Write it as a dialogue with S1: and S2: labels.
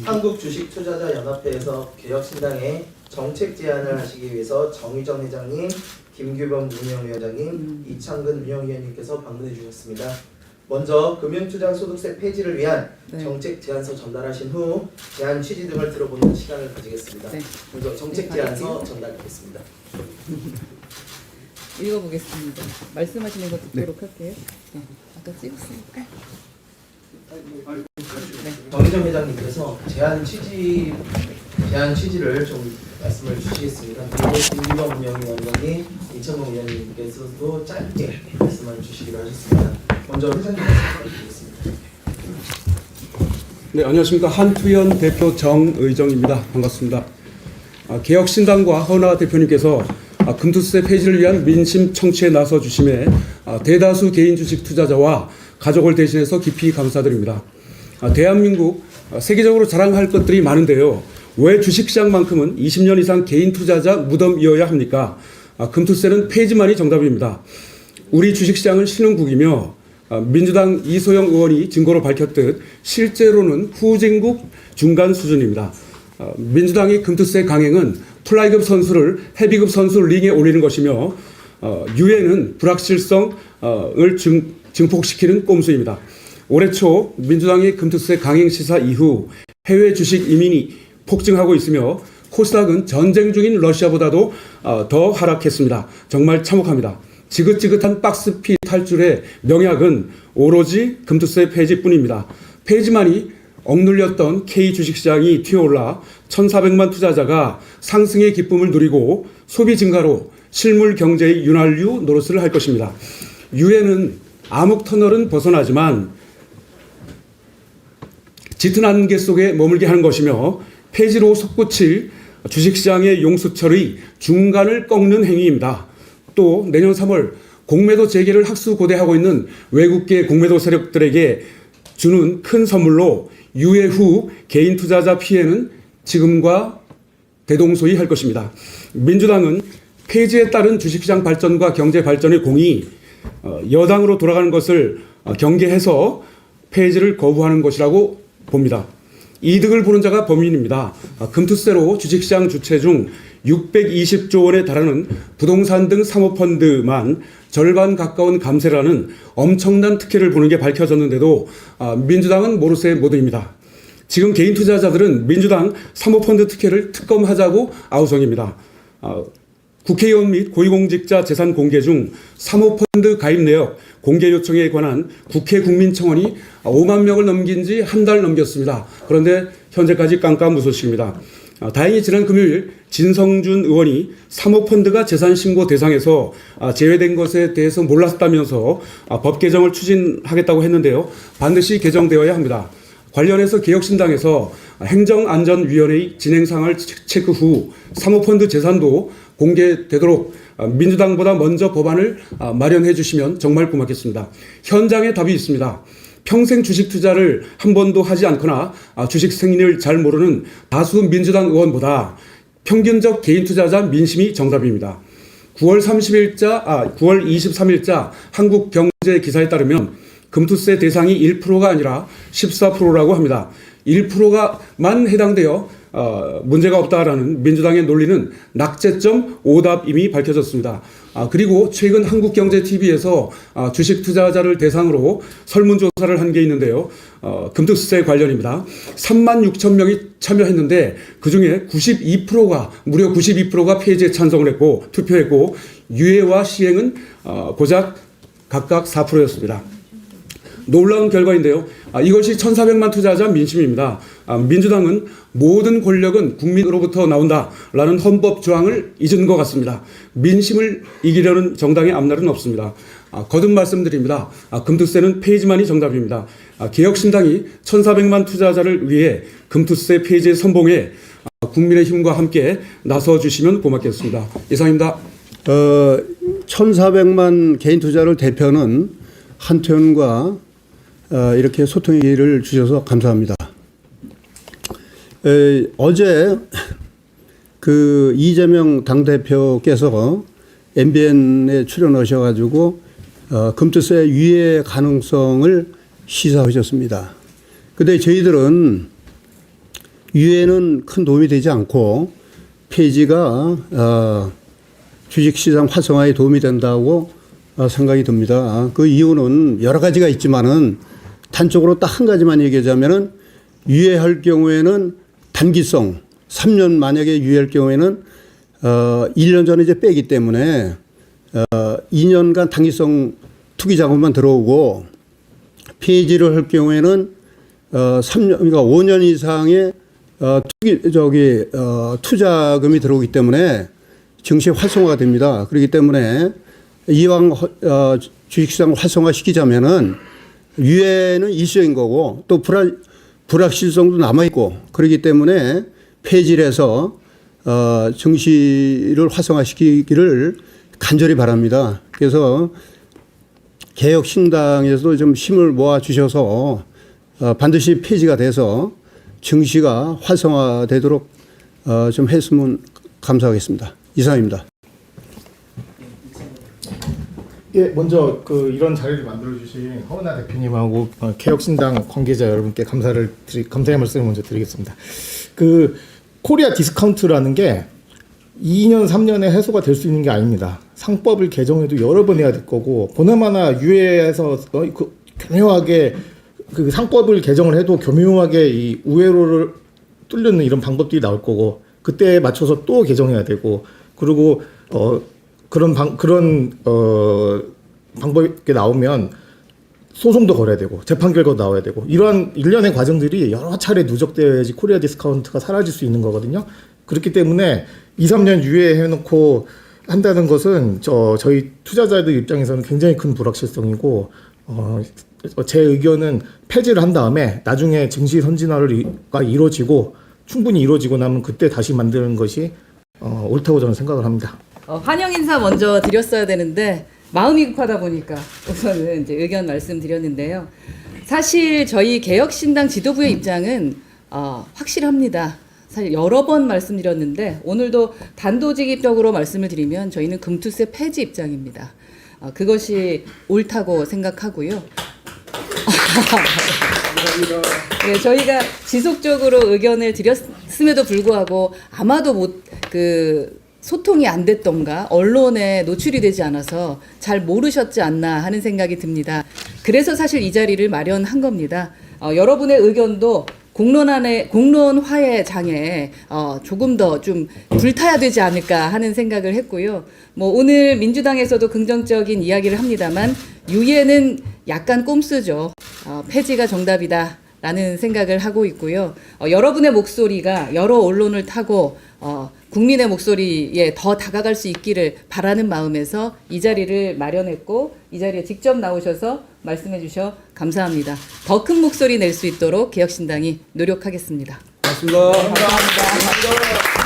S1: 한국주식투자자연합회에서 개혁신당에 정책 제안을 하시기 위해서 정의정 회장님, 김규범 운영위원장님, 이창근 운영위원님께서 방문해 주셨습니다. 먼저 금융투자소득세 폐지를 위한 정책 제안서 전달하신 후 제안 취지 등을 들어보는 시간을 가지겠습니다. 먼저 정책 제안서 전달하겠습니다.
S2: 읽어보겠습니다. 말씀하시는 거 듣도록 할게요. 아까 찍었으니까.
S1: 정의정 회장님께서 제안 취지를 좀 말씀을 주시겠습니다. 그리고 김기범 운영위원장님, 이창근 위원님께서도 짧게 말씀을 주시기로 하셨습니다. 먼저 회장님 말씀드리겠습니다.
S3: 네, 안녕하십니까. 한투연 대표 정의정입니다. 반갑습니다. 개혁신당과 허은하 대표님께서 금투세 폐지를 위한 민심 청취에 나서 주심에 대다수 개인 주식 투자자와 가족을 대신해서 깊이 감사드립니다. 대한민국 세계적으로 자랑할 것들이 많은데요. 왜 주식시장만큼은 20년 이상 개인 투자자 무덤이어야 합니까? 금투세는 폐지만이 정답입니다. 우리 주식시장은 신흥국이며 민주당 이소영 의원이 증거로 밝혔듯 실제로는 후진국 중간 수준입니다. 민주당의 금투세 강행은 플라이급 선수를 헤비급 선수 링에 올리는 것이며 유엔은 불확실성을 증폭시키는 꼼수입니다. 올해 초 민주당의 금투세 강행 시사 이후 해외 주식 이민이 폭증하고 있으며 코스닥은 전쟁 중인 러시아보다도 더 하락했습니다. 정말 참혹합니다. 지긋지긋한 박스피 탈출의 명약은 오로지 금투세 폐지뿐입니다. 폐지만이 억눌렸던 K 주식시장이 튀어올라 1,400만 투자자가 상승의 기쁨을 누리고 소비 증가로 실물 경제의 윤활유 노릇을 할 것입니다. 유엔은 암흑 터널은 벗어나지만 짙은 안개 속에 머물게 하는 것이며 폐지로 솟구칠 주식시장의 용수철의 중간을 꺾는 행위입니다. 또 내년 3월 공매도 재개를 학수고대하고 있는 외국계 공매도 세력들에게 주는 큰 선물로 유예 후 개인 투자자 피해는 지금과 대동소이할 것입니다. 민주당은 폐지에 따른 주식시장 발전과 경제 발전의 공이 여당으로 돌아가는 것을 경계해서 폐지를 거부하는 것이라고 봅니다. 이득을 보는 자가 범인입니다. 금투세로 주식시장 주체 중 620조 원에 달하는 부동산 등 사모펀드만 절반 가까운 감세라는 엄청난 특혜를 보는 게 밝혀졌는데도 민주당은 모르쇠 모드입니다. 지금 개인 투자자들은 민주당 사모펀드 특혜를 특검하자고 아우성입니다. 국회의원 및 고위공직자 재산 공개 중 사모펀드 가입 내역 공개 요청에 관한 국회 국민청원이 5만 명을 넘긴 지 한 달 넘겼습니다. 그런데 현재까지 깜깜무소식입니다. 다행히 지난 금요일 진성준 의원이 사모펀드가 재산신고 대상에서 제외된 것에 대해서 몰랐다면서 법 개정을 추진하겠다고 했는데요. 반드시 개정되어야 합니다. 관련해서 개혁신당에서 행정안전위원회의 진행상을 체크 후 사모펀드 재산도 공개되도록 민주당보다 먼저 법안을 마련해 주시면 정말 고맙겠습니다. 현장에 답이 있습니다. 평생 주식 투자를 한 번도 하지 않거나 주식 생리를 잘 모르는 다수 민주당 의원보다 평균적 개인 투자자 민심이 정답입니다. 9월 23일자 한국경제 기사에 따르면 금투세 대상이 1%가 아니라 14%라고 합니다. 1%가만 해당되어 문제가 없다라는 민주당의 논리는 낙제점 오답 이미 밝혀졌습니다. 그리고 최근 한국경제TV에서 주식 투자자를 대상으로 설문조사를 한 게 있는데요. 금투세 관련입니다. 3만 6천 명이 참여했는데 그중에 92%가 무려 92%가 폐지에 찬성을 했고 투표했고 유예와 시행은 고작 각각 4%였습니다. 놀라운 결과인데요. 이것이 1,400만 투자자 민심입니다. 민주당은 모든 권력은 국민으로부터 나온다라는 헌법 조항을 잊은 것 같습니다. 민심을 이기려는 정당의 앞날은 없습니다. 거듭 말씀드립니다. 금투세는 폐지만이 정답입니다. 개혁신당이 1,400만 투자자를 위해 금투세 폐지의 선봉에 국민의힘과 함께 나서주시면 고맙겠습니다. 이상입니다.
S4: 1,400만 개인 투자를 대표하는 한투연과 이렇게 소통의 기회를 주셔서 감사합니다. 어제 그 이재명 당대표께서 MBN에 출연하셔가지고 금투세 유예 가능성을 시사하셨습니다. 근데 저희들은 유예는 큰 도움이 되지 않고 폐지가 주식시장 활성화에 도움이 된다고 생각이 듭니다. 그 이유는 여러 가지가 있지만은 단적으로 딱 한 가지만 얘기하자면은 유예할 경우에는 단기성 3년 만약에 유예할 경우에는 1년 전에 이제 빼기 때문에 2년간 단기성 투기 자금만 들어오고 폐지를 할 경우에는 3년 그러니까 5년 이상의 투자금이 들어오기 때문에 증시 활성화가 됩니다. 그렇기 때문에 이왕 주식시장을 활성화시키자면은 유예는 일시적인 거고 또 불확실성도 남아있고 그렇기 때문에 폐지를 해서 증시를 활성화시키기를 간절히 바랍니다. 그래서 개혁신당에서도 좀 힘을 모아 주셔서 반드시 폐지가 돼서 증시가 활성화되도록 좀 했으면 감사하겠습니다. 이상입니다.
S5: 예, 먼저 이런 자리를 만들어 주신 허은하 대표님하고 개혁신당 관계자 여러분께 감사의 말씀을 먼저 드리겠습니다. 코리아 디스카운트라는 게 2년, 3년에 해소가 될 수 있는 게 아닙니다. 상법을 개정해도 여러 번 해야 될 거고 보나마나 유예해서 교묘하게 상법을 개정을 해도 교묘하게 이 우회로를 뚫는 이런 방법들이 나올 거고 그때에 맞춰서 또 개정해야 되고 그리고 그런 방법이 나오면 소송도 걸어야 되고 재판 결과도 나와야 되고 이러한 일련의 과정들이 여러 차례 누적되어야지 코리아 디스카운트가 사라질 수 있는 거거든요. 그렇기 때문에 2, 3년 유예해놓고 한다는 것은 저희 투자자들 입장에서는 굉장히 큰 불확실성이고 제 의견은 폐지를 한 다음에 나중에 증시 선진화가 이루어지고 충분히 이루어지고 나면 그때 다시 만드는 것이 옳다고 저는 생각을 합니다.
S2: 환영 인사 먼저 드렸어야 되는데 마음이 급하다 보니까 우선은 이제 의견 말씀드렸는데요. 사실 저희 개혁신당 지도부의 입장은 확실합니다. 사실 여러 번 말씀드렸는데 오늘도 단도직입적으로 말씀을 드리면 저희는 금투세 폐지 입장입니다. 그것이 옳다고 생각하고요. 네, 저희가 지속적으로 의견을 드렸음에도 불구하고 아마도 소통이 안 됐던가 언론에 노출이 되지 않아서 잘 모르셨지 않나 하는 생각이 듭니다. 그래서 사실 이 자리를 마련한 겁니다. 여러분의 의견도 공론화의 장에 조금 더 좀 불타야 되지 않을까 하는 생각을 했고요. 오늘 민주당에서도 긍정적인 이야기를 합니다만 유예는 약간 꼼수죠. 폐지가 정답이다. 라는 생각을 하고 있고요. 여러분의 목소리가 여러 언론을 타고 국민의 목소리에 더 다가갈 수 있기를 바라는 마음에서 이 자리를 마련했고 이 자리에 직접 나오셔서 말씀해 주셔 감사합니다. 더 큰 목소리 낼 수 있도록 개혁신당이 노력하겠습니다.
S3: 고맙습니다.
S2: 감사합니다.